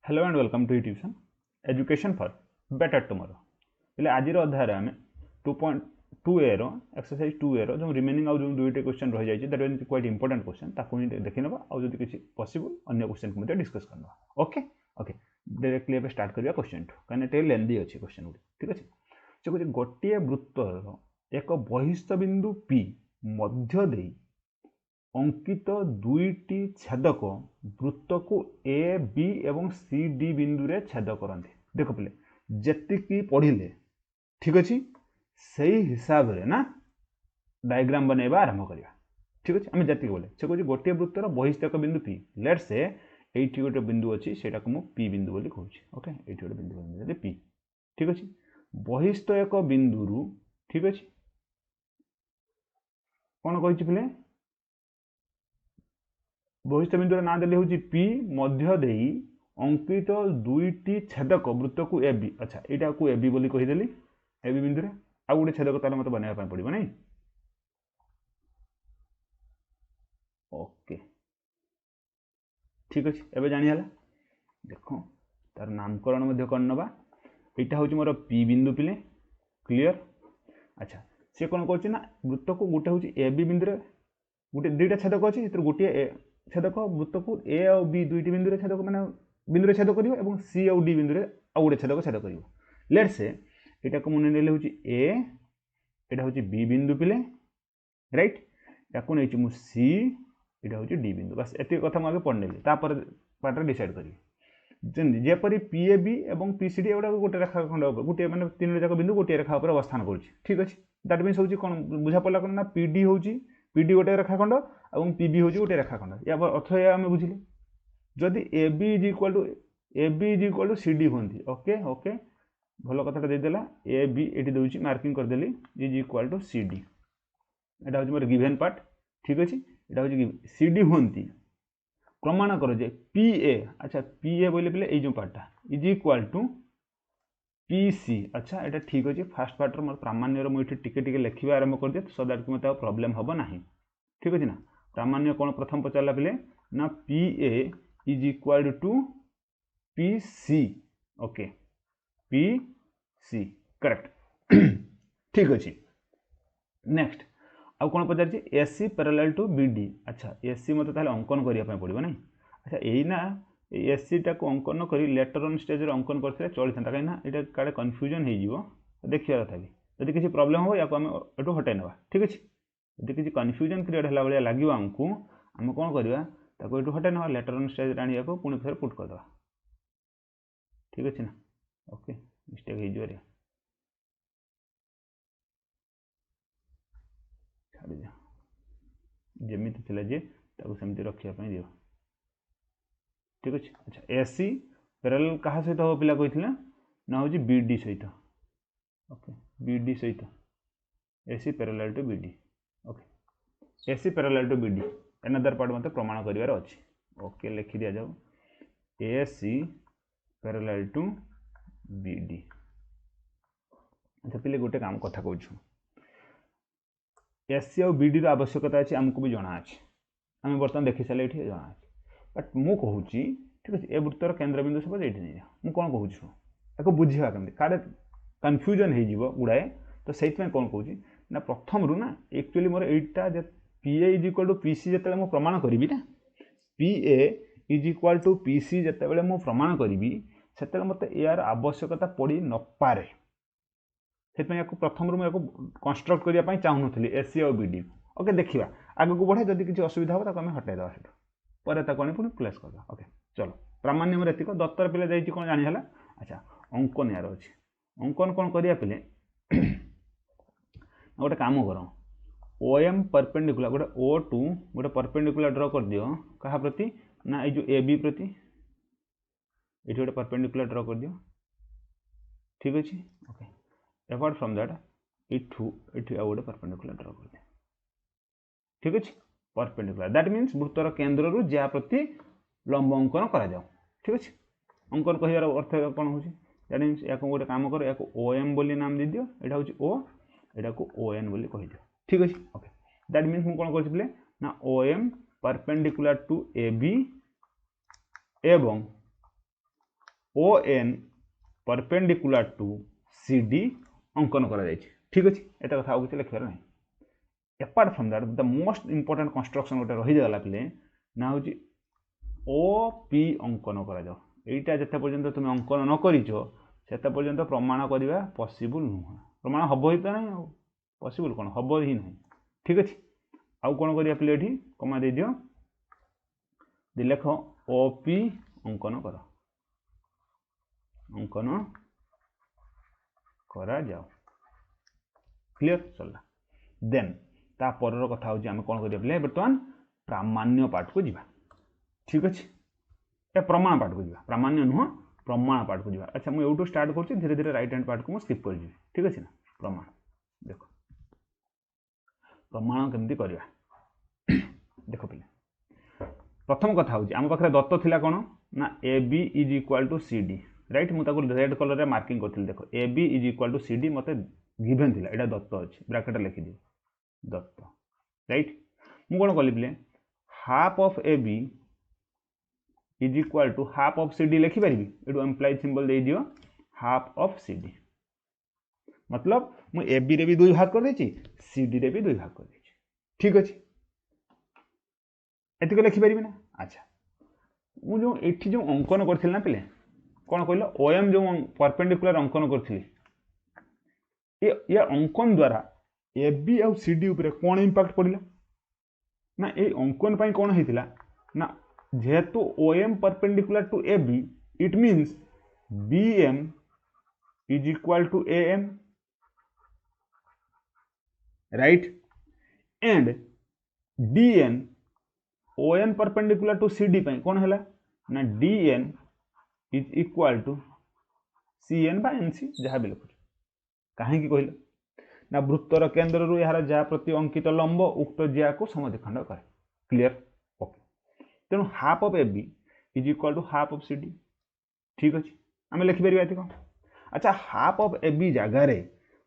Hello and welcome to tuition education for better tomorrow पहले आज अध्याय आम 2.2 ए एक्सरसाइज 2 ए जो रिमेनिंग आउ जो दुईटे क्वेश्चन रही जाए that is quite important question ताकू ही देखी ना आउ जब किसी पॉसिबल अन्य क्वेश्चन को डिस्कस करना ओके ओके डायरेक्टली एबे स्टार्ट करिया क्वेश्चन टू कने टे लेंदी अछि क्वेश्चन गुडी ठीक अछि से कुछ गोटिए वृत्तर एक बहिस्थ बिंदु P मध्य देई अंकित दुईटी छेदक वृत्त को ए बी एवं सी डी बिंदु रे छेद करते देख पे जी पढ़िले ठीक अच्छे से हिसाब रे ना डायग्राम बनैबा आरंभ करवा ठीक अच्छे आम जी बोले से कह गोटे वृत्तर बहिस्थ एक बिंदु पी लेट से ये गोटे बिंदु अच्छी से पी बिंदु बोली कहूँ ओके ये गोटे बिंदु पी ठीक अच्छे बहिस्थ एक बिंदु ठीक अच्छे कौन कही पे बहिस्थ बिंदुर ना देली हूँ पी मध्य देई अंकित दुईटी छेदक वृत्त को ए बी अच्छा यहाँ को ए बी बोली कहीदेली ए बी बिंदु आउ गोटे छेदक ताले मत बनवाई पड़ो नहीं ओके ठीक अच्छे एवं जानीगला देख तार नामकरण कर नवा यहाँ हूँ मोर पी बिंदु पिले क्लीयर अच्छा सी कौन कर वृत्त को गोटे हूँ ए बी बिंदु गोटे दुईटा छेदक अच्छी गोटे छेदक वृत्त को ए और बी दुईटी बिंदु छेदक मैंने बिंदु छेद कर सी और डी बिंदु आउ गोटे छेदक छेद कर लेट से यहाँ को मुझे नेले हूँ ए यहाँ हूँ बी बिंदु पिले राइट या नहीं सी यहाँ हूँ डी बिंदु बस एत कथा मुझे पढ़नेली पार्ट डिसाइड करी जेपरी पी ए बी और पी सी डी एगुड़ा गोटे रेखाखंड गोटे मैंने तीन जाक बिंदु गोटे रेखा उपर अवस्थान कर ठीक अच्छे दैट मीन्स हूँ कौन बुझा पड़ा कौन ना पी डी हूँ पीडी गोटे रेखाखंड और पीबी हूँ गोटे रेखाखंड या अर्थ या आम बुझे जदि A B is equal to C D हूँ ओके ओके भल कथा देदेला ए बी ये दूसरी मार्किंग करदेली is equal to C D यहाँ हूँ मोर गिभेन पार्ट ठीक अच्छे यहाँ हूँ सी डी हूँ प्रमाण कर जे पी ए अच्छा पी ए बोले पे जो पार्टा is equal to P C अच्छा यहाँ ठीक अच्छे फास्ट पार्टर मोर प्रामाण्य मुझे टिके लिखा आरंभ कर दिए सो दैट मत प्रॉब्लम हम ना ठीक अच्छे ना प्रामाण्य कौन प्रथम पचारा पे ना P A is equal to P C okay P C correct ठीक अच्छे नेक्स्ट आउ कौन पचार AC parallel to B D अच्छा एसी मत अंकन करने पड़ो ना अच्छा यही ना एसी टाक अंकन कर लेटर ऑन स्टेज अंकन करते चलता कहीं यहाँ काले कन्फ्यूजन हो देखिए कथा भी जब किसी प्रॉब्लम हो या आम एटू हटाई ना ठीक अच्छे यदि किसी कन्फ्यूजन क्रिएट है भाया लगे आमको आम कौन करवा ये हटाई ना लेटर ऑन स्टेज आने को पुणी फिर पुट करदे ठीक अच्छे ना ओके मिस्टेक हो छाड़ दिया जमी थी जे सेमती रखापी दिव ठीक अच्छे अच्छा एसी पैरेलल क्या सहित हम पिला कही ना हूँ बी डी सहित ओके बी डी सहित AC parallel to B D okay AC parallel to B D another part मत प्रमाण कर अच्छी ओके लिखि दि जाऊ AC parallel to B D अच्छा पे गोटे काम कथा कहूँ एसी और बी डी आवश्यकता अच्छी आमको भी जना अच्छे आम बर्तमान देखी सारे ये जना अच्छे बट मु कहूँ ठीक अच्छे ए वृत्तर केन्द्र बिंदु सब ये नहीं मुझे कौन कहूँ बुझा कमी काड़े कन्फ्यूजन हो गुड़ाए तो से कौन कहूँ ना प्रथम रू ना एक्चुअली मोर एटा P A is equal to P C जिते मुझे प्रमाण करी ना P A is equal to P C जिते मुझे प्रमाण करी से मत यार आवश्यकता पड़ नपे से प्रथम रू मुझे कंस्ट्रक्ट करने चाहूनी एसी और बी डी ओके देखा आगे को बढ़े जब किसी असुविधा हो आम हटाईदा से पुणी प्लेस करदा ओके चलो प्रामाण्य में एतिक दत्तर पे जाइए कौन जानीगला अच्छा अंकन यार अच्छे अंकन कौन करिया पे गोटे काम कर ओ एम परपेंडिकुलर गोटे ओ टू गोटे परपेंडिकुलर ड्र कर दियो क्या प्रति ना ये ए बी प्रति ये गोटे परपेंडिकुलर ड्र कर दियो ठीक अच्छे ओके अपार्ट फ्रॉम दैट इठू ये गोटे परपेंडिकुलर ड्र कर दियो ठीक अच्छे परपेंडिकुलर दैट मीन्स वृत्तर केन्द्र रू जा प्रति लंब अंकन करा ठीक अच्छे अंकन कहार अर्थ कौन हो दैट मीन्स या गोटे काम कर या ओ एम बोली नाम दे दियो यहाँ हूँ ओ यहाँ को ओ एन बोली कही दियो ठीक अच्छे ओके दैट मीन्स मुझे कौन कर ना O M perpendicular to A B एवं O N perpendicular to C D अंकन करा जायछि ठीक अछि एटा कथा आउ किछ लिखबार नै apart from that the most important construction गोटे रही गला प्ले ना होछि ओ पी अंकन करा जाओ एटा जते पर्यंत तुम अंकन न करिछो सेते पर्यंत प्रमाण करिवा पॉसिबल नुह प्रमाण हबो ही त नै पॉसिबल कोन हबो ही नै ठीक अछि आउ कोन करिया प्ले एठी कमा दे दियो दे लेख ओ पी अंकन कर अंकन करा जाओ क्लियर सरला देन ता परर कथा होची हम कोन करिया प्ले बर्तमान प्रामाण्य पाठ को जीवा ठीक अछि ए प्रमाण पाठ को जीवा प्रामाण्य नुह प्रमाण पाठ को जीवा अच्छा मु एउटो स्टार्ट करछि धीरे धीरे राइट हैंड पार्ट को मु स्किप कर जी ठीक अछि ना प्रमाण देखो प्रमाण केमती करिया देखो पिले प्रथम कथा होची हम पाखरे दत्त थिला कोन ना A B is equal to C D right मु ताको रेड कलर रे मार्किंग करथिल देखो A B is equal to C D मते गिवन थिला एटा दत्त अछि ब्रैकेट लिखि दियो दत्त राइट मु कोन कलि पिले half of A B is equal to half of C D लिखि परिबी एडो एम्प्लाइड सिंबल दे दियो हाफ ऑफ सी डी मतलब मु ए बी रे भी दुई भाग कर देछि सी डी रे भी दुई भाग कर देछि ठीक अछि एतिक लिखि परिबी ना अच्छा मु जो एठी जो अंकन करथिल ना पिले कोन कहलो ओएम जो परपेंडिकुलर अंकन करथिली ये अंकन द्वारा ए बी और सी डी ऊपर कोन इंपैक्ट पड़िला ना ए अंकन पई कोन हेतिला ना जेहेतु OM perpendicular to A B it means B M is equal to A M right and D N ON perpendicular to C D पई कोन हैला ना D N is equal to C N बा एन सी जहाँ भी लिखु कहीं कहल ना वृत्तर केन्द्र रु यार जहाँ प्रति अंकित लंब उक्त जिया को समद्विखंड करे क्लियर ओके तेणु half of A B is equal to half of C D ठीक अच्छे आम लिखिपर ये कौन अच्छा हाफ ऑफ ए बी जगार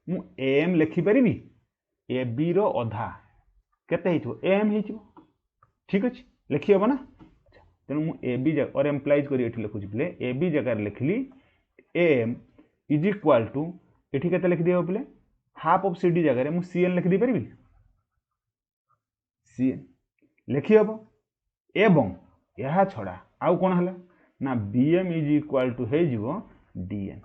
मु एम लिखिपरि ए बी रो अधा केते एम हो ठीक अच्छे लिखी हम ना तेणु मु ए बी और एम्प्लाइज कर लिखुची पिले ए बी जगार लिखली एम इज इक्वल टू एठी केते लिखि दियो पिले हाफ ऑफ सी डी जगार मु सी एन लिखि दे परिबी सी एन लिखि हम एवं यह छड़ा आउ कोन हला ना B M is equal to हे जिवो डी एन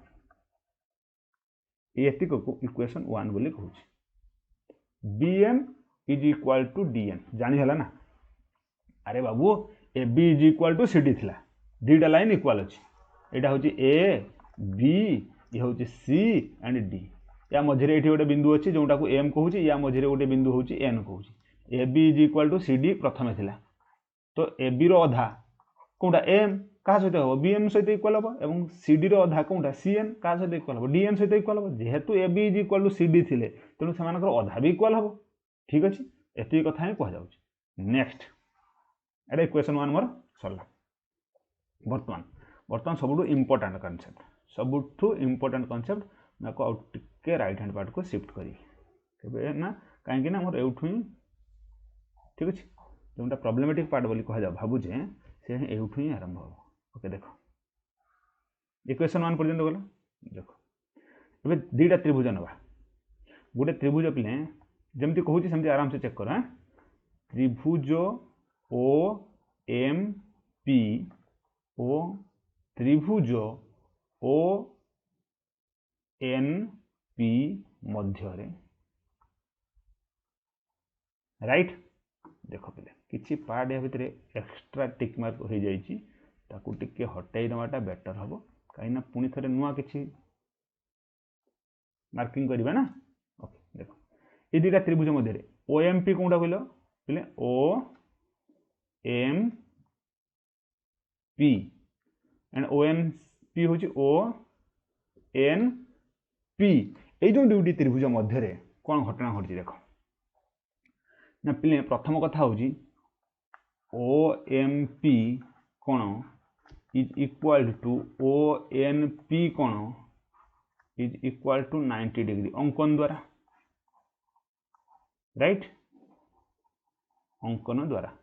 एतिक को इक्वेशन 1 बोली कहूची B M is equal to D N जानी हला ना अरे बाबू A B is equal to C D थिला दीटा लाइन इक्वल अछि एटा होची ए बी ये होची सी एंड डी या मझरे एठी गोटे बिंदु अछि जोटा को एम कहूची या मझरे गोटे बिंदु होची एन कहूची A B is equal to C D प्रथमे थिला तो ए बी रो अधा कोटा एम का सहित हो बी एम सहित इक्वल हो एवं सी डी रो अधा कोटा सी एन का सहित इक्वल हो डी एन सहित इक्वल हो जेहेतु A B is equal to C D थिले तेणु सेमानकर अधा भी इक्वल हो ठीक अछि एति कथा ही कह जाउची नेक्स्ट एटा इक्वेशन 1 मोर सरला बर्तमान सबुठु इंपोर्टेंट कांसेप्ट सबुठु इंपोर्टेंट कांसेप्ट ना को आउट टिके राइट हैंड पार्ट को शिफ्ट करी केबे ना काहे ना मोर एउठु ही ठीक अछि जोंटा प्रॉब्लमेटिक पार्ट बोली कह जा भाबु जे से एउठु ही आरंभ हो ओके देखो इक्वेशन 1 पर्यंत गला देखो एबे दीटा त्रिभुज नबा गोटे त्रिभुज पिले जेमति कहूची सेमति आराम से चेक कर हां त्रिभुज ओ एम पी ओ त्रिभुज ओ एन पी मध्य रे राइट देखो पिले किछि पार्ट या भितरे एक्स्ट्रा टिक मार्क हो जाईची ताकू टिके हटाई दवाटा बेटर हबो काई ना पुनी थरे नुआ किछि मार्किंग करबा ना ओके देखो ए दिटा त्रिभुज मध्य रे ओएमपी कोनटा कहलो पिले ओ एम पी एंड ओएनपी होची ओ एन पी ए जो दुटी त्रिभुज मध्य रे कोन घटना घटि देखो ना पिले प्रथम कथा होची ओ एम पी कोन is equal to O N P कोन इज इक्वल टू 90 डिग्री अंकन द्वारा राइट अंकन द्वारा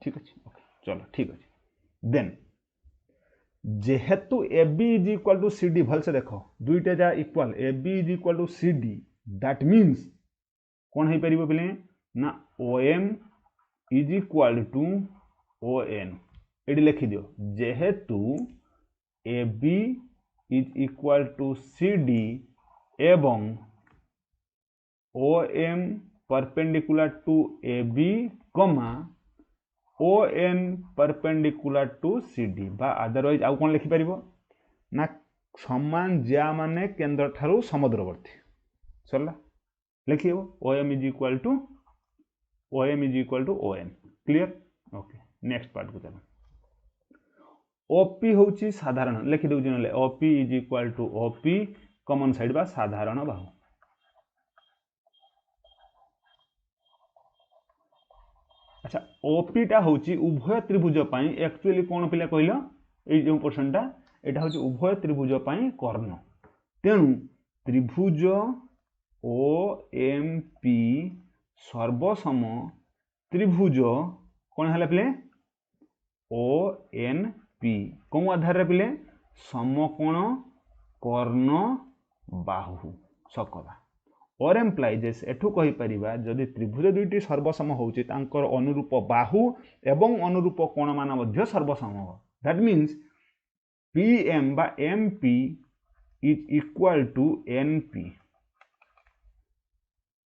ठीक अच्छे ओके चलो ठीक अच्छे देन जेहेतु A B is equal to C D भल से देख दुईटा जा equal A B is equal to C D that means कौन हो पार पे ना O M is equal to O N ये लिखि दियो जेहेतु A B is equal to C D एवं O M perpendicular to A B comma O N perpendicular to C D बा अदरवाइज आउ कौन लिखिपर ना समान ज्या माने केन्द्र ठारू समुद्रवर्ती सरला लिखी O M is equal to O N clear okay next part को चलो ओपी हूँ साधारण लिखि दूसरी ना OP is equal to OP common side बा साधारण बाहु अच्छा ओपी टा हूँ उभय त्रिभुज एक्चुअली कौन पिला कहल ये जो पोर्शनटा यहाँ हूँ उभय त्रिभुज कर्ण तेणु त्रिभुज ओ एम पी सर्वसम त्रिभुज कौन है पिले ओ एन पी कौन आधार पिले समकोण कर्ण बाहु सकला और एम्प्लाइजेस एठू कहि परिबा जदि त्रिभुज दुईटी सर्वसम होउची तांकर अनुरूप बाहु एवं अनुरूप कोण मान मध्य सर्वसम हो दैट मीन्स पीएम बा MP is equal to NP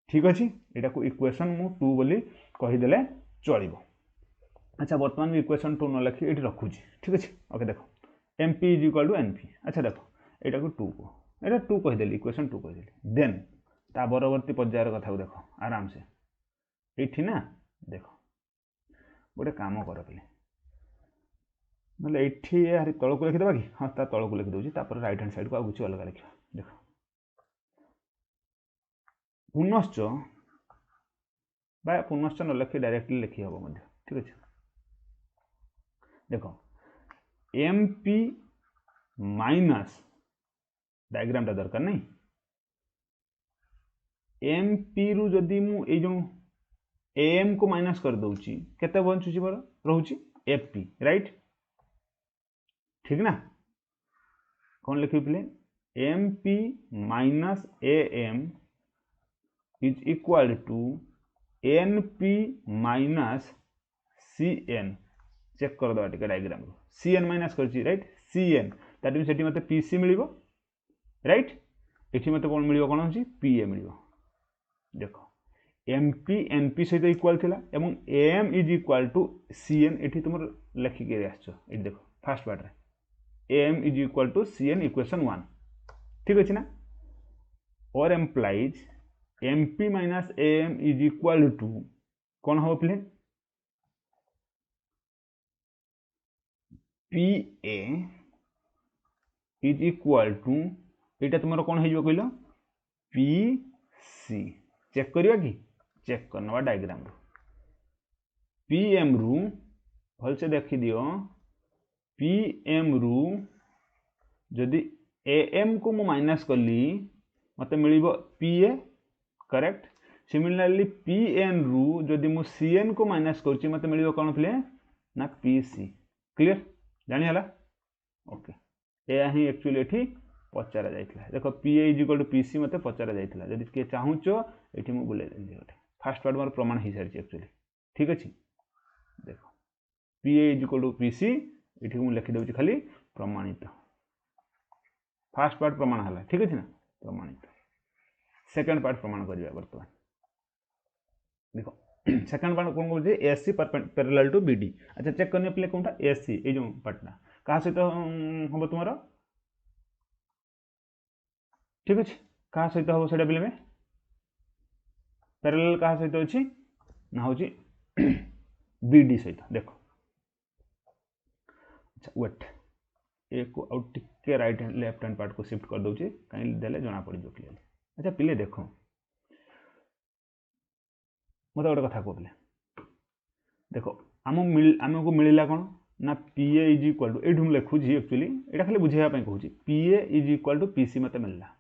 ठीक अच्छे यहाँ को इक्वेशन मु 2 बोली कहीदेले चलो अच्छा बर्तमान इक्वेशन 2 न लिखी ये रखुची ठीक अच्छे ओके देखो MP is equal to NP अच्छा देखो यहाँ को 2 को यहाँ 2 कहीदेली इक्वेशन 2 कहीदेली देन ता परवर्ती पर्यायर कथा को देखो आराम से ये ना देखो गोटे काम कर पे ना ये तल को लिखिदेवा कि हाँ ता तल को लिखिदे रईट हैंड साइड को आगे कुछ अलग लिखा देखो पुनश्च पुनश्च न लिखी डायरेक्टली लिखी हम ठीक अच्छे देखो एम पी माइनस डायग्राम टा दरकार नहीं एम पी रु जदि मु जो एम को माइनस कर दूची केते बंचुची मोर रहउची एफ पी राइट ठीक ना कौन लिखि पिले M P minus A M is equal to N P minus C N check कर दवा टिके डायग्राम सी एन माइनस करची right C N that means एटी मते पी सी मिलिबो राइट एटी मते कोन मिलिबो कोन होची पी ए मिलिबो देखो एम पी एन पी सहित इक्वाल थिला एवं M is equal to C N एटी तुम लिखिक आसो ये देखो फास्ट पार्ट रे M is equal to C N equation 1 ठीक अच्छे ना और implies M P minus M is equal to कौन हम पे P A is equal to यहाँ तुम कौन हो कहल पी सी चेक करिया कि चेक करना डायग्राम रू पी एम रु भल से देखी दियो पी एम रु जदि ए एम को मु माइनस कली मते मिलिबो P A correct similarly P N रु जदि मु सी एन को माइनस करची मते मिलिबो कोन प्ले ना पी सी क्लियर जानि हला ओके ए ही एक्चुअली एठी पचारा जाइथिला देखो P A is equal to P C मते पचारा जाइथिला जदि के चाहूचो एठी मु बुले देली गोटे फास्ट पार्ट मोर प्रमाण ही सारी एक्चुअली ठीक अछि देखो P A is equal to P C एठी मु लिखि दउची खाली प्रमाणित फास्ट पार्ट प्रमाण हला ठीक अछि ना प्रमाणित सेकंड पार्ट प्रमाण करिया वर्तमान देखो सेकंड पार्ट कोन कहू जे एसी पैरेलल टू बीडी अच्छा चेक करने प्ले कोनटा एसी ए जो पार्टना का सहित हम तुमारो ठीक अच्छे क्या सहित हम से पे पैरेलल क्या सहित अच्छी ना हूँ बीडी सहित देखो अच्छा वेट ए को आउ टिके right hand left hand part को शिफ्ट कर दूसरी कहीं देले जना पड़ क्लियर अच्छा पिले देखो मत गोटे कथा कहले देखो आमको मिलला कौन ना P A is equal to ये लिखुची एक्चुअली यहाँ खाली बुझाइवाई कहूँ P A is equal to P C मत मिलला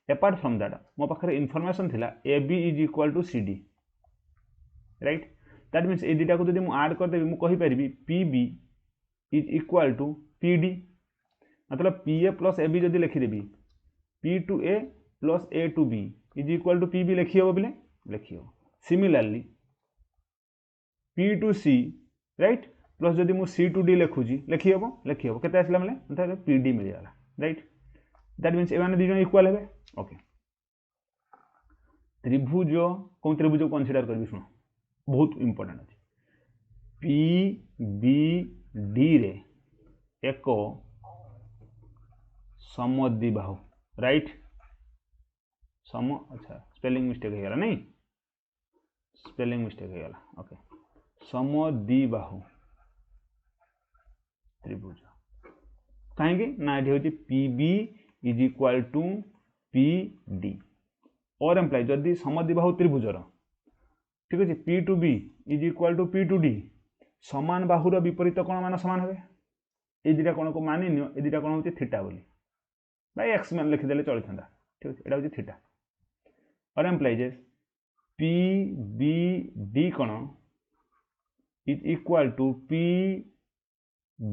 एपार्ट फ्रॉम दैट मो पाखे इनफॉरमेशन थिला A B is equal to C D right that means ए दुटा को जब मुझे आड करदेवी मुझे कहीपरि P B is equal to P D मतलब P A plus A B जदि लिखिदेवी P to A plus A to B is equal to P B लिखी हे बोले लिखी हे। Similarly P to C right plus जदि मु सी टू डी लिखुची लिखी हे केते आसला माने मतलब पी डी मिल गला राइट दैट मीन्स ए माने दी जण इक्वल हेबे ओके। त्रिभुज कौन त्रिभुज को कंसीडर करबी सुनो बहुत इंपोर्टेंट अछि पी बी डी रे एक समद्विबाहु राइट सम अच्छा स्पेलिंग मिस्टेक हो गला नहीं स्पेलिंग मिस्टेक हो गला ओके समद्विबाहु त्रिभुज कहीं ना ये हूँ P B is equal to P D और एम्प्लाय जदि समद्विबाहु त्रिभुजर ठीक अच्छे P to B is equal to P to D समान बाहुर विपरीत कोण मान समान हे ये दुटा कोण को मानि नियो ये दुटा कोण होची थीटा बोली भाई एक्स मान लिखिदेले चली था ठीक है यहाँ हूँ थीटा और एम्प्लाइजेस पी बी डी कोण is equal to P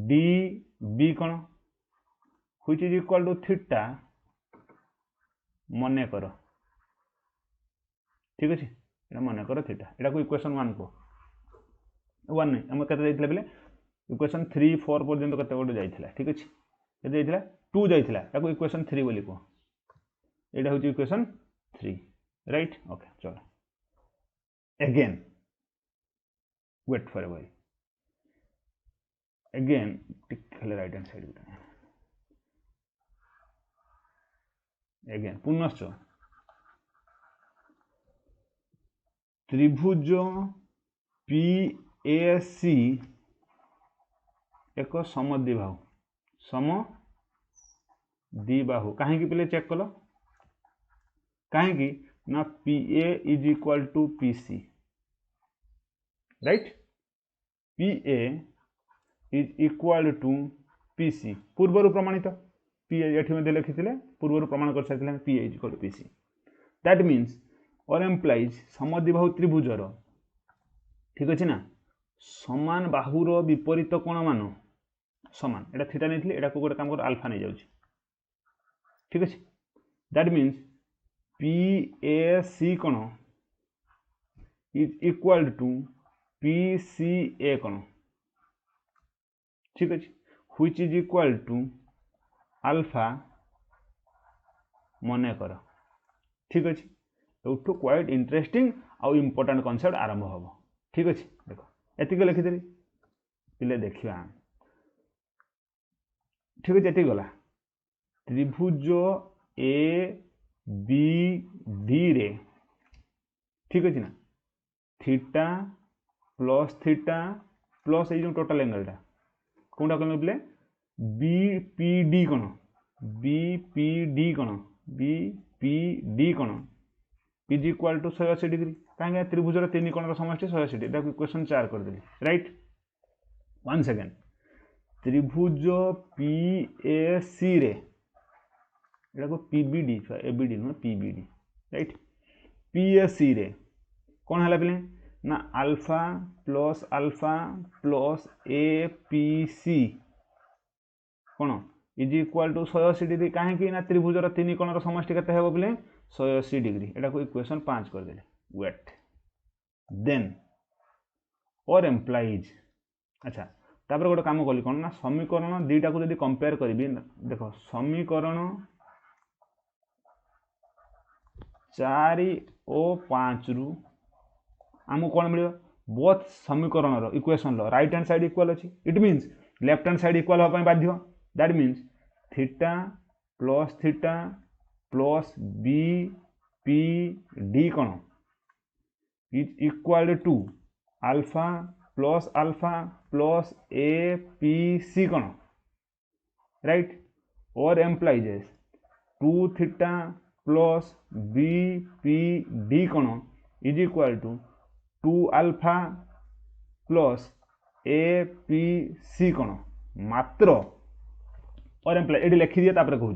D B कोण which is equal to theta मन कर ठीक अच्छे ये मन कर थीटा यहाँ को इक्वेशन 1 को 1 नहीं आम के बोले इक्वेशन 3 4 पर्यंत कत गोटे जाइए ठीक अच्छे ये जाइए 2 जाइए या इक्वेशन 3 बोली कह यहाँ हूँ इक्वेशन 3 राइट ओके चलो again wait for a while again खाली राइट हैंड साइड अगेन पुनश्च त्रिभुज पी ए सी एक समद्विबाहु समद्विबाहु कहीं पे चेक कल कहीं ना P A is equal to P C right P A is equal to P C पूर्वर प्रमाणित पी ये लिखी पूर्वर प्रमाण कर सारी P A is equal to P C that means और एम्प्लाइज समद्विबाहु त्रिभुजर ठीक अच्छे ना समान बाहुर विपरीत कोण मान समान एटा थीटा नहीं एटा को गोटे काम कर अल्फा नहीं जाउछि ठीक अच्छे that means P A C कोण is equal to P C A कोण ठीक अच्छे which is equal to alpha मन कर ठीक अच्छे यूँ क्वाइट इंटरेस्टिंग आउ इम्पोर्टाट कनसेप्ट आरंभ हम ठीक अच्छे देख एतिक लिखिदेली पे देखा ठीक अच्छे ये गला त्रिभुज ए बी डी रे ठीक अच्छे ना थीटा प्लस ये जो टोटाल एंगलटा कौटा कह पे बी पी डी कौन बी पी डी कौन बी पी डी कौन इज इक्वाल टू 180 डिग्री कहीं त्रिभुजर 3 कोण समष्टि 180 डिग्री क्वेश्चन 4 करदेली राइट वन सेकेंड त्रिभुज पी ए सी रे को P B D A B D नुह P B D right P A C रे कौन है पे ना alpha plus A P C कौन इज इक्वाल टू 180 डिग्री कहीं ना त्रिभुजर 3 कोण समष्टि केते हेबो बोले 180 डिग्री एटा को इक्वेशन 5 कर देले वेट देन और एम्प्लाइज अच्छा तापर गोटे काम कली कौन ना समीकरण दुईटा को जब कंपेयर करी देख समीकरण 4 और 5 रु आमको कौन मिले बोथ समीकरण equation right hand side equal अच्छी it means left hand side equal होगा बाध्य that means theta plus B P D कौन is equal to alpha plus A P C कौन राइट और implies 2 theta plus B P D कौन is equal to 2 alpha plus A P C कौन मात्र और employ ये लिखी दिए तापर कहूँ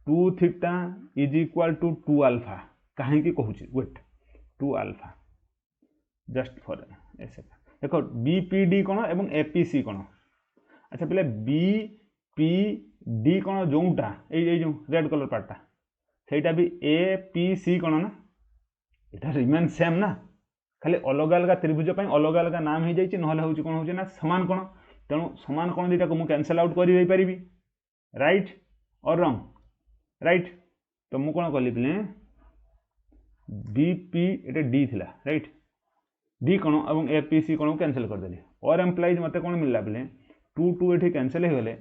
2 theta is equal to 2 alpha कहीं कहूँ wait 2 alpha just for a second देख बी पी डी कौन एवं ए पी सी कौन अच्छा पे बी पी डी कौन जोटा जो रेड कलर पार्टा सहीटा भी ए पी सी कौन ना यहाँ रिमेन सेम ना खाली अलग अलग त्रिभुज अलग अलग नाम हो जाए ना हूँ कौन हो सामान कौन तेणु सामान कौन दुटा को मुझे कैनसल आउट कर राइट और रंग राइट तो मुझे कौन कली पे बी पी ये डी थिला राइट डी कौन और ए पी सी कौन को कैनसल करदेली और एम्प्लाइज मत कौन मिलला पे 2 2 ये कैनसल हो गले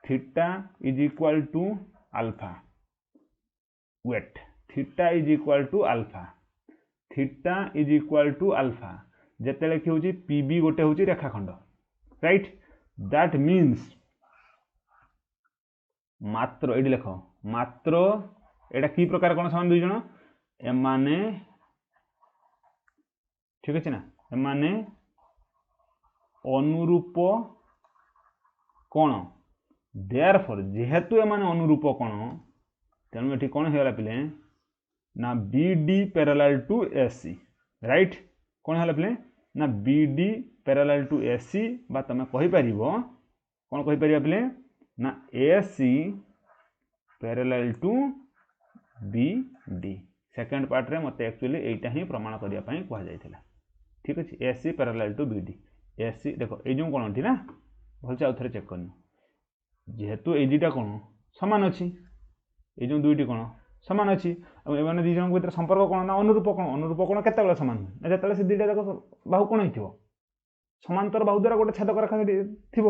theta is equal to alpha wait theta is equal to alpha theta is equal to alpha जिते कि हूँ पी बी गोटे हूँ रेखाखंड राइट दैट मीन्स मात्र ये लिख मात्र एटा की प्रकार कौन सामान दुई जन एमाने ठीक अच्छे ना एमाने अनुरूप कौन देयरफॉर जेहेतु एमाने अनुरूप कौन तेणु ये कौन होगा पे ना B D parallel to S C right कौन है पे ना B D parallel to S C बा तुम कहीपर कौन कहीपर पे ना A C parallel to B D second part रे मत एक्चुअली एटा ही प्रमाण करने कहुला ठीक अच्छे A C parallel to B D A C देख ये जो कौन थी ना भलसे आउ थे चेक कर जेहेतु ये दुटा कौन सामान अच्छी ये जो दुईटी कौन सामान अच्छी और एम दी जन भर संपर्क कौन ना अनुरूप कौन केत सामान हुए जो से दुटा जाक बाहु कौन हो समांतर बाहु द्वारा गोटे छेदक रेखा थी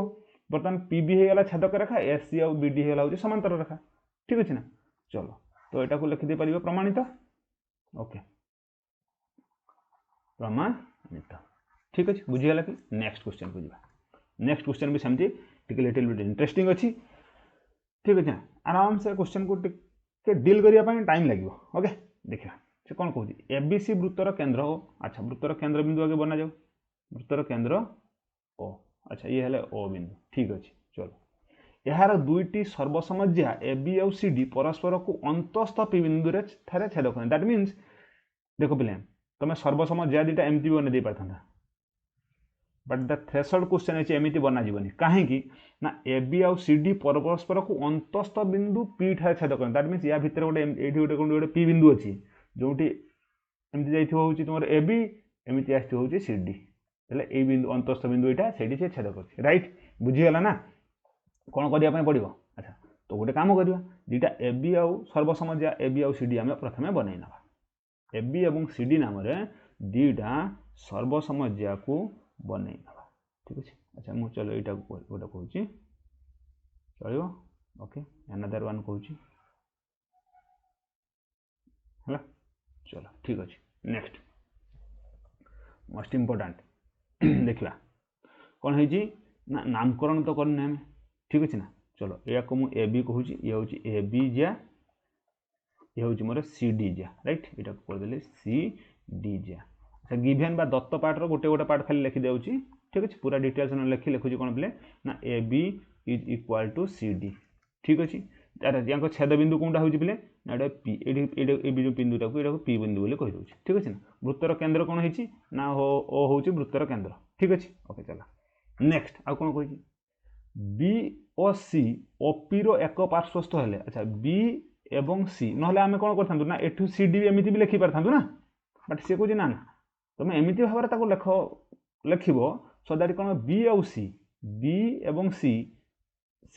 बर्तमान पी बी होगा छेदक रेखा एस सी आउ बी डी होगा हूँ समांतर रेखा ठीक अच्छे ना चलो तो यहाँ को लिखिदे पार प्रमाणित ओके प्रमाणित ठीक अच्छे बुझीगला कि नेक्स्ट क्वेश्चन को जावा नेक्स्ट क्वेश्चन भी सेमती टिके लिटिल बिट इंटरेस्टिंग अच्छी ठीक अच्छे आराम से क्वेश्चन को टिके डील करने टाइम लगे ओके देखा से कौन कहूँ एबीसी वृत्तर केन्द्र ओ अच्छा वृत्तर केन्द्र बिंदु आगे बना जाओ वृत्तर केन्द्र ओ अच्छा ये है ओ बिंदु ठीक अच्छे चलो यार दुईटी सर्वसमज्या ए बी आउ सी डी परस्पर को अंतस्थ पी बिंदु थे छेद कर दैट मीन्स देख पे तुम सर्वसमज्या दुटा एमती भी बन पारता बट द थ्रेशोल्ड क्वेश्चन है एमती बनाजी कहीं ना ए बी आउ सी डी परस्पर को अंतस्थ बिंदु पी ठार छेद कर दैट मीन्स या भितर गोटे ये गोटे गोटे पी बिंदु अच्छी जोटी एमती जाइए तुम ए बी एमती आसी सी डी ये बिंदु अंतस्थ बिंदु यहाँ से छेद कर राइट बुझीगला ना कौन करने पड़ो अच्छा तो गोटे कम करवा दुटा ए बी आउ सर्वसमज्या ए बी आउ सी डी आम प्रथम बनई ना ए बी और सी डी नाम दुटा सर्वसमज्या को बनई ना ठीक अच्छे अच्छा मुझे चलो यहाँ गोटे कहूँ चलो ओके अनदर वन कहूँ है चलो ठीक अच्छे नेक्स्ट मोस्ट इम्पोर्टाट देखा कौन है ना नामकरण तो करने आम ठीक अच्छे ना चलो या को मुझे ए बी कहूँ ये हूँ ए बी जा ये हूँ मोर सी डी जा राइट यहाँ को करदे सी डी जा अच्छा गिभेन बा दत्त पार्ट रो गोटे गोटे पार्ट खाली लिखी देउची ठीक अच्छे पूरा डिटेल्स लिखी लिखुची कौन पे ना A B is equal to C D ठीक अच्छे या छेद बिंदु कौटा हो पे ना पी ये जो बिंदुटा को यहाँ पी बिंदु बोली कहीदे ठीक अच्छे ना वृत्तर केन्द्र कौन है ना ओ हूँ वृत्तर केन्द्र ठीक अच्छे ओके चला नेक्स्ट आउ कौन कही बी और सी ओपी रो एक पार्श्वस्थ हेले अच्छा बी एवं सी ना आम कौन कर ना एठू सी डी एमती भी लिखि पार ना बट सी कहे ना ना तुम एमती भाव में लेख लिख सो दैट कौन बी आउ सी बी एवं सी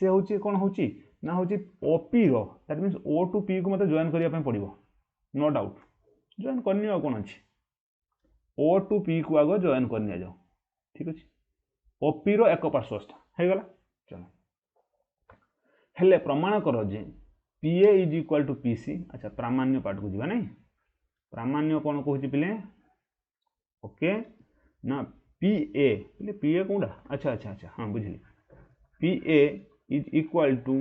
से हूँ कौन हूँ ना हूँ ओपी रो that means O to P को मत जॉइन करने पड़ो नो डाउट जॉइन करनी कौन अच्छे ओ टू पी को आग जॉइन कर जाओ ठीक अच्छे ओपी रो एक पार्श्वस्थ हो गला चलो हेले प्रमाण कर जे P A is equal to P C अच्छा प्रामाण्य पार्ट को जीवा नहीं प्रामाण्य कौन कहूँ पे ओके ना पी ए कौटा अच्छा अच्छा अच्छा हाँ बुझली P A is equal to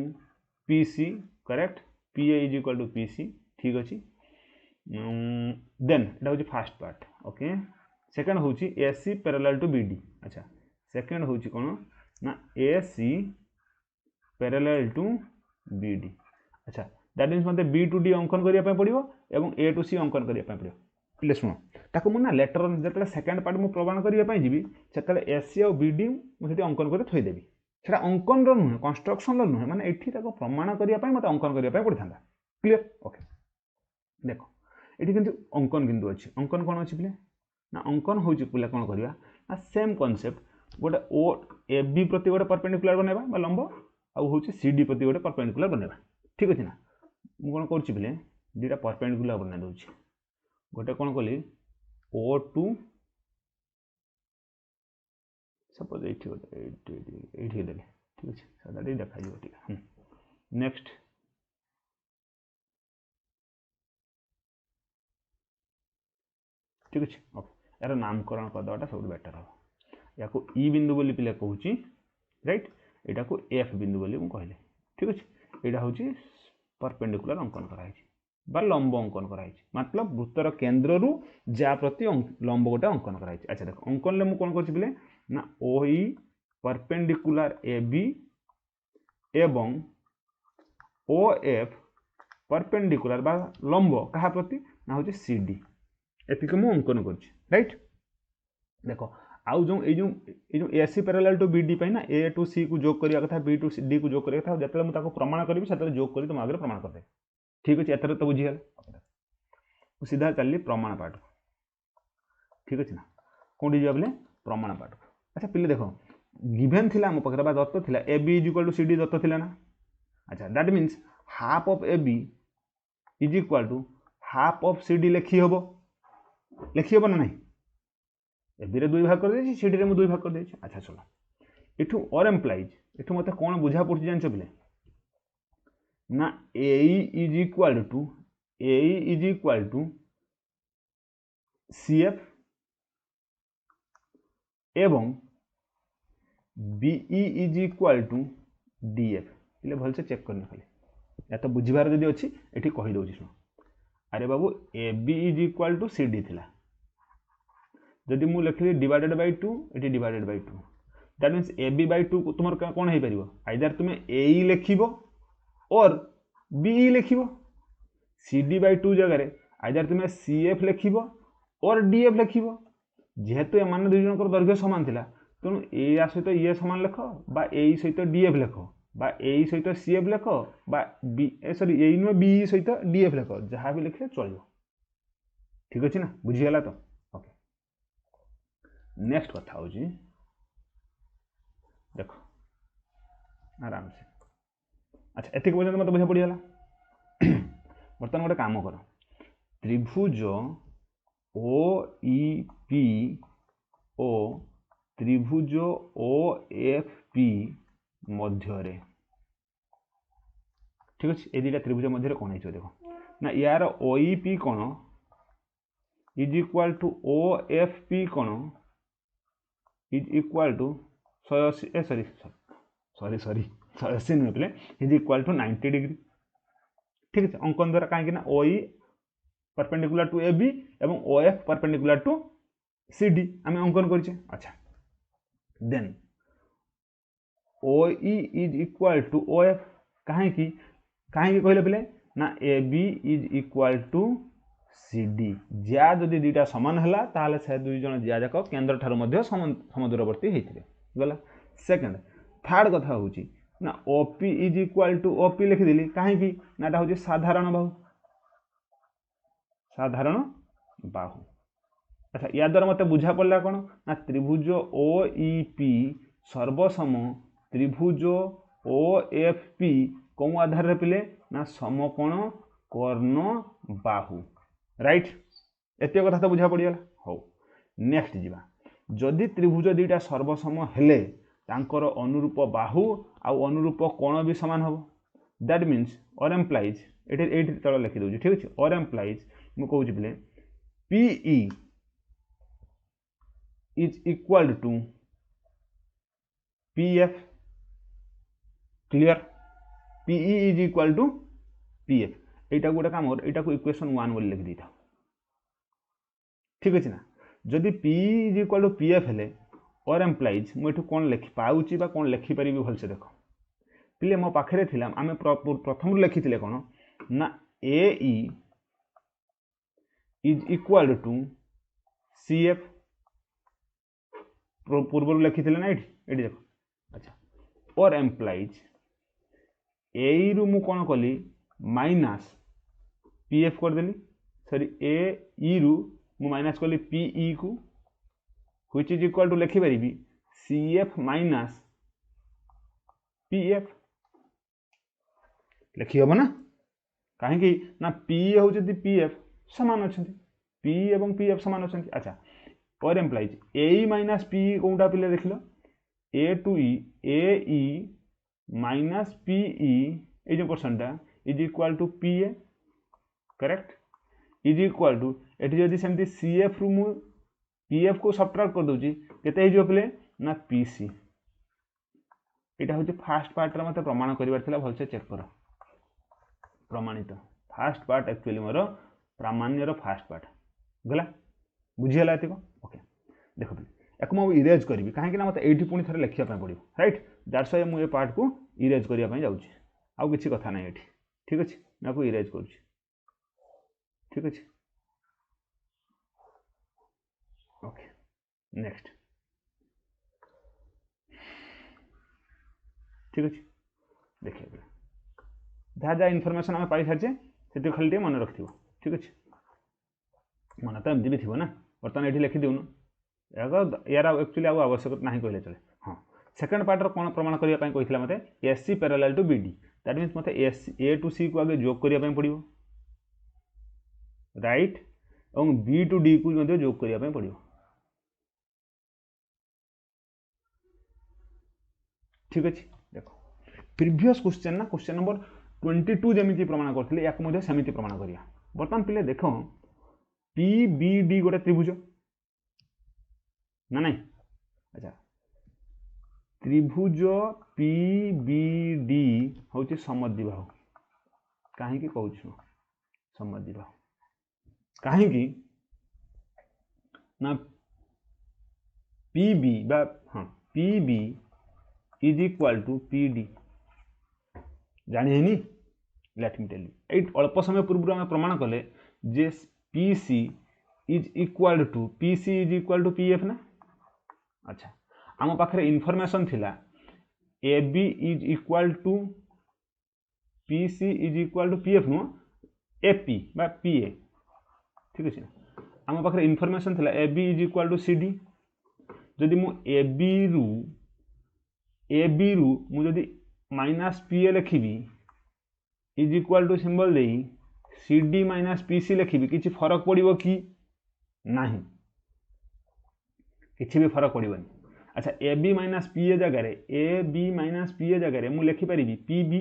P C correct P A is equal to P C ठीक अच्छे देन এটা হচ্ছে ফার্স্ট পার্ট ওকে সেকেন্ড হচ্ছে এসি প্যারালাল টু বিডি আচ্ছা সেকেন্ড হচ্ছে কোন না এসি প্যারালাল টু বিডি আচ্ছা दैट मीन्स मते बी टू डी अंकन करिया पे पड़िबो एवं ए टू सी अंकन करिया पे पड़िबो प्ले सुनो ताको मु ना लेटर जतले सेकंड पार्ट मु प्रमाण करिया पे जीबी सेतले एसी और बीडी मु सेठी अंकन करे थई देबी सेटा अंकन नुहे कंस्ट्रक्शन नुहे माने एठी ताको प्रमाण करने मत अंकन करने पड़ता। क्लीयर ओके देख ये किंतु अंकन किंतु अच्छी अंकन कौन अच्छी पे ना अंकन हूँ पे कौन करवा ना सेम कनसेप्ट गोटे ओ ए बी प्रति गोटे परपेंडिकुलर बनवा लंब आउ हूँ सी डी प्रति गोटे परपेंडिकुलर बनवा ठीक अच्छे ना मुझे कौन करुच्ची पे दुटा परपेंडिकुलर बना दूसरी गोटे कौन कली ओ टू सपोज ये देखे ठीक अच्छे सादा देखा नेक्स्ट ठीक अच्छे ओके यार नामकरण करदेटा सब बेटर हम या ई बिंदु बोली पिला कहूँ राइट यहाँ को एफ बिंदु बोली मुझे कहले ठीक अच्छे यहाँ हूँ परपेंडिकुलर अंकन कराई बा लंब अंकन कराई मतलब वृत्तर केन्द्र रू जा प्रति लंब गोटे अंकन कराई। अच्छा देख अंकन मुझे कौन कर ना ओ ई परपेंडिकुलर ए बी एवं ओ एफ परपेंडिकुलर बा लंब क्या प्रति ना हूँ सी डी एतिक मुझे अंकन कर राइट देख आउ जो A C parallel to B D ना ए टू सी को जोग करने कथा बी टू डी को जोग करने कथा जो मुझे प्रमाण करी से जोग कर तुम आगे प्रमाण करदे ठीक अच्छे एथर तो बुझीगल सीधा चलिए प्रमाण पाठ ठीक अच्छे ना कौटी जा बोले प्रमाण पाठ। अच्छा पिले देख गिभेन थिला मो पाखे दत्त थिला A B is equal to C D दत्त थिला ना। अच्छा that means half of A B is equal to half of C D लिखी हम ना नहीं ए बी रे 2 भाग कर दे सी डी रे मु 2 भाग कर दे। अच्छा चलो इठू और एम्प्लाइज इठू मते कौन बुझा पड़छ जानछ पिले ना A is equal to C F एवं B is equal to D F पे भल से चेक करने खाली या तो बुझार जदि अच्छी ये कहीदे शुण अरे बाबू A B is equal to C D थिला जदि मु लिखली डिवाइडेड बाय 2 ये divided by 2 that means A B by 2 तुम कौन हो पार आइदर तुम ए लिख और बी लिख सी डी बाय 2 जगह आइदर तुम सी एफ लिख और डी एफ लिख जेहेतु एम दुई जन दैर्घ्य सामान थिला तेणु या सहित ये सामान लिख बा ए सहित डी एफ लिख बा ए सहित सी एफ लिख बा बी सॉरी ए नुह बी सहित डी एफ लिख जहाँ भी लिखे चलो ठीक अच्छे ना बुझीगला तो ओके नेक्स्ट कथा हूँ देख आराम से। अच्छा एतिक पर्यटन मत बुझा पड़गला बर्तमान गोटे काम कर त्रिभुज ओ ई पी ओ त्रिभुज ओ एफ पी मध्य ठीक अच्छे ये दुटा त्रिभुज मध्य कौन है देख ना यार ओ ई पी कौन is equal to O F P कौन इज इक्वाल टू 180 सॉरी 180 नुहे पे इज इक्वाल टू 90 डिग्री ठीक है अंकन द्वारा कहीं O E perpendicular to A B एवं O F perpendicular to C D आम अंकन करें। अच्छा then O E is equal to O F कहीं कहले पे ना A B is equal to C D ज्या जदि दुईटा सामान है ताहले से दुई जन ज्या जाक केन्द्र ठार समदूरवर्ती होते गला। सेकेंड थर्ड कथा हूँ ना OP is equal to OP लिखिदेली कहीं ना हूँ साधारण बाहु। अच्छा या द्वारा मत बुझा पड़ा कौन ना त्रिभुज ओ ई पी सर्वसम त्रिभुज ओ एफ पी कौ आधार पिले ना समकोण कर्ण बाहु राइट एत कथा तो बुझा पड़गला। हो नेक्स्ट जीवा जदि त्रिभुज दुईटा सर्वसम हेले तांकर अनुरूप बाहु आउ अनुरूप कोण भी सामान हम दैट मीन्स और एम्प्लाइज ये तल लिखिदे ठीक अच्छे और एम्प्लाइज मुझे कहूँ पे PE is equal to P F clear PE is equal to P F यहाँ गोटे कम यहाँ को इक्वेशन 1 बोली लिखि था ठीक अच्छे ना जदि P is equal to P F हेले और एम्प्लाइज मुझे कौन लिखि पाऊँच कौन लिखिपारि भलसे देख पे मो पाखे आम प्रथम लिखी कौन ना A is equal to C F पूर्व लिखी ना ये देख। अच्छा और एम्प्लाइज ए रु मु कौन कली माइनस पी एफ करदेली सॉरी ए रु मु माइनस कली पी को व्हिच इज इक्वल टू लिखि पारिबी C F minus P F लिखि हबो ना कहीं ना पी होउछति पी एफ समान अछंती पी एवं पी एफ समान अछंती। अच्छा पर एम्प्लाइज ए माइनस पी कोउटा पिले देखिलो A to E minus P E जो पर्सनटा is equal to P A correct is equal to AT जदि सेमती सी एफ रु मु पी एफ को सब्ट्रैक्ट कर दोची केते हिजो पिले ना पी सी एटा होचे फास्ट पार्ट रे मते प्रमाण करिवार थिला भलसे चेक करो प्रमाणित फास्ट पार्ट एक्चुअली मोर प्रामाण्यर फास्ट पार्ट गला बुझिगला एतिको ओके देखो एक मु इरेज करी कहीं मत ये पुणी थे लिखा पड़ो राइट दैट्स व्हाई मुझे पार्ट को इरेज करने जाऊँगी आउ किसी कथा ना ये ठीक अच्छे मैं इरेज कर ठीक अच्छे ओके नेक्स्ट ठीक अच्छे देखिए जहाँ जहाँ इनफर्मेशन आम पाई सारी से खाली मन रखिथ ठीक अच्छे मन तो एमती भी थी ना बर्तमान ये लिखी देन यार एक्चुअली आवश्यकता ना कहले चले हाँ सेकेंड पार्टर कौन प्रमाण करने कहला मत S C parallel to B D that means मत एस ए टू सी को आगे जोग करने पड़ो राइट और बी टू डी को जोग करने पड़ो ठीक अच्छे देखो प्रीवियस क्वेश्चन ना क्वेश्चन नंबर 22 जमी प्रमाण करते या सेमती प्रमाण करिया बर्तमान पिले देख पी बी डी गोटे त्रिभुज ना नहीं अच्छा त्रिभुज पी बी डी हूँ समद्विबाहु कहीं कहूँ समद्विबाहु कहीं ना पी बी हाँ P B is equal to P D जानी लेट मी टेल यू ये अल्प समय पूर्व आम प्रमाण कले जे P C is equal to P F ना अच्छा आम पाखे इनफॉरमेशन थिला A B is equal to P C is equal to P F नुह ए पी बा पी ए ठीक अच्छे आम पाखे इनफॉरमेशन थिला A B is equal to C D जदि मु ए बी रु मुझे माइनस पी ए लिखी इज इक्वल टू सिंबल दे C D minus P C लिखी किसी फरक पड़ो कि नहीं किसी भी फरक पड़ोनी अच्छा A B minus P A जगह A B minus P A जगह मुझे लिखिपारि P B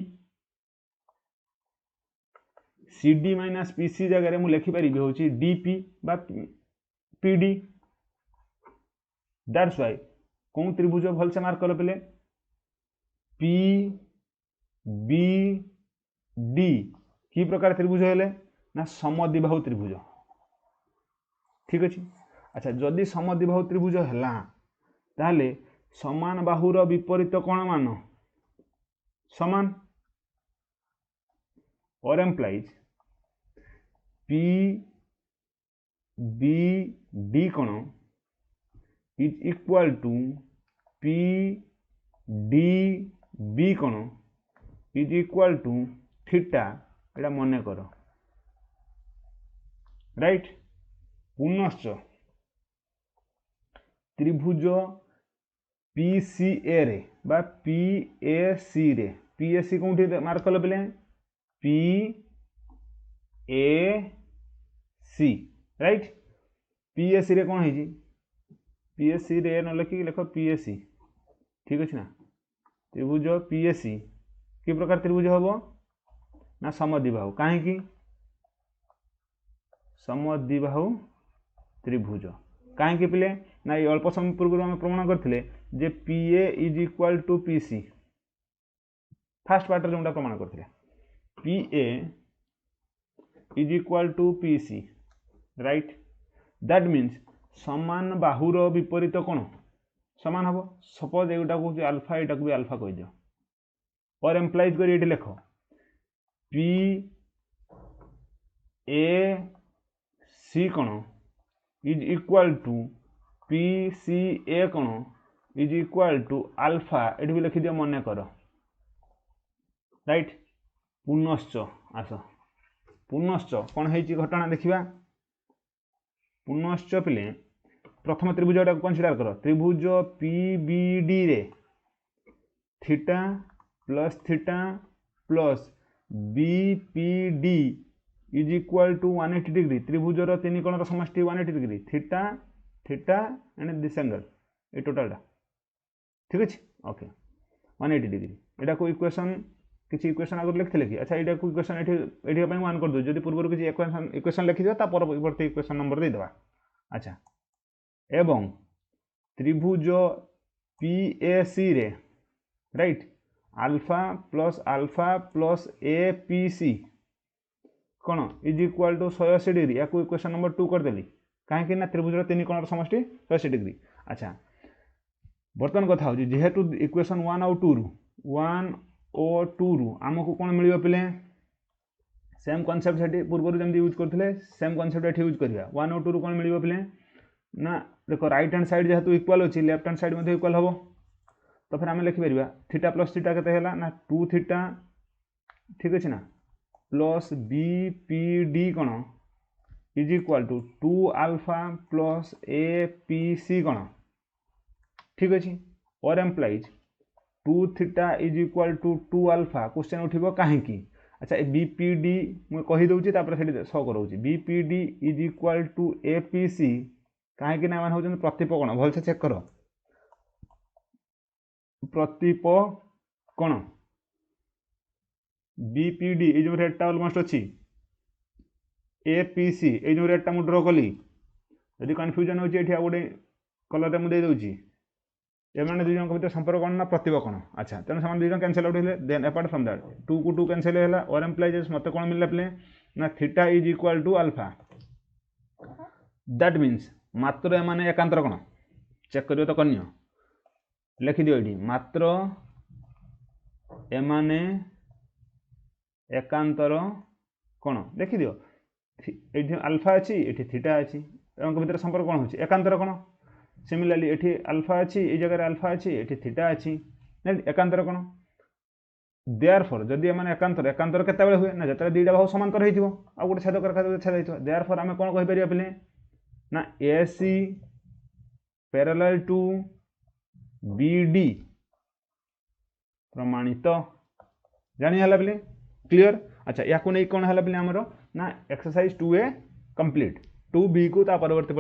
C D minus P C जगह मुझे लिखिपारि हूँ डी पी बा पी डी दैट्स व्हाई कौन त्रिभुज भलसे मार्क कल पे पी बी डी कि प्रकार त्रिभुज हेले ना समद्विबाहु त्रिभुज ठीक अच्छे अच्छा जदि समद्विबाहु त्रिभुज है ताहले समान बाहुर विपरीत कोण मान समान और एम्प्लाइज पी बी डी कोण is equal to P D B कोण इज इक्वल टू थीटा एटा मन कर राइट पुनश्च त्रिभुज पी सी ए रे बा पी ए सी रे पी ए सी कौन मार्क कल पे P A C right P A C रे कौन है पी ए सी रे न लिखिक लिख पी ए सी ठीक अच्छे ना त्रिभुज पी ए सी कि प्रकार त्रिभुज हम ना समद्विबाहु कहीं समद्विबाहु त्रिभुज कहीं पिले ना ये अल्प समय पूर्व आम प्रमाण करते जे P A is equal to P C first part जो प्रमाण करते P A is equal to P C right that means समान बाहुर विपरीत कौन समान हम सपोज एटा कौन आल्फा एटा भी आल्फा कह दियो और एम्प्लाइज कर लिख पी ए सी कौन is equal to P C A कौन इज इक्वाल टू आल्फा ये भी लिखिदियो मन कर राइट पुनश्च आस पुनश्च कौन है घटना देखा पुनश्च पिले प्रथम त्रिभुज कनसीडर कर त्रिभुज पीबीडी रे theta plus BPD is equal to 180 degree त्रिभुजर तीन कोणर समष्टि 180 degree theta theta and this angle ये टोटालटा ठीक अच्छे ओके 180 डिग्री यहाँ को इक्वेशन किसी इक्वेशन आगे लिखते कि अच्छा यहाँ को इक्वेशन ये वन कर दो जब पूर्व किसी इक्वेशन लिखिद परवर्ती इक्वेशन नंबर देदेवा अच्छा एवं त्रिभुज पीएसी रे right alpha plus A P C कौन इज इक्वाल टू 180 डिग्री या इक्वेशन नंबर 2 करदेली कहीं त्रिभुजर तीन कोणर समष्टि 180 डिग्री अच्छा बर्तमान कथा हूँ जेहेतु इक्वेशन 1 और 2 रु आमको कौन मिल पे सेम कनसेप्ट से पूर्व जमी यूज करते सेम कनसेप्ट ये यूज करवा 1 और 2 रु कौन मिल पे ना देख राइट हैंड साइड जेहेतु इक्वाल अच्छी लेफ्ट हैंड साइड इक्वाल हम तो फिर आम लिखिपर थीटा प्लस थीटा के ना 2 थीटा ठीक अच्छे ना प्लस बीपीडी कौन is equal to 2 alpha plus A P C कौन ठीक अच्छे और implies 2 theta is equal to 2 alpha question उठिबो कहीं अच्छा बीपीडी मुझे कहीदे से शो करोची BPD is equal to A P C कहीं ना हूँ प्रतिपकोण भलसे चेक कर प्रतिपकोण बीपीडी ये जो रेडटा अलमोस्ट अच्छी एपीसी ये जो रेडटा मुझे ड्र कली यदि कन्फ्यूजन होती गोटे कलर मुझे देदी एम दुई जन भर संपर्क कौन ना प्रतिपकोण अच्छा तेणु से दुई जन कैनसल आउट होते देन अपार्ट फ्रॉम दैट 2 को 2 कैनसल है और एम्प्लाइज मत कौन मिलला पे ना theta is equal to alpha that means मात्र एमाने एकांतर कौन चेक करियो तो कन्य लिखिदियो ये मात्र एमाने एकांतर कौन देखिदियो ये अल्फा अच्छी ये थीटा अच्छी भर संपर्क कौन हो एकांतर कौन सिमिलरली ये अल्फा अच्छी ये जगह अल्फा अच्छी ये थीटा अच्छी एकांतर कौन देयरफॉर जदि एमाने एकांतर एकांतर केतेबेले हुए ना जतरे दुईटा बाहु समांतर होइथिबो आ गोटे छेदक छेद देयरफॉर आमे कोन कहि परिया पिले ना एसी पैरेलल टू बीडी प्रमाणित जानी हला पिले क्लियर अच्छा या को नहीं कौन है पे आमर ना एक्सरसाइज 2A कंप्लीट 2B को परवर्ती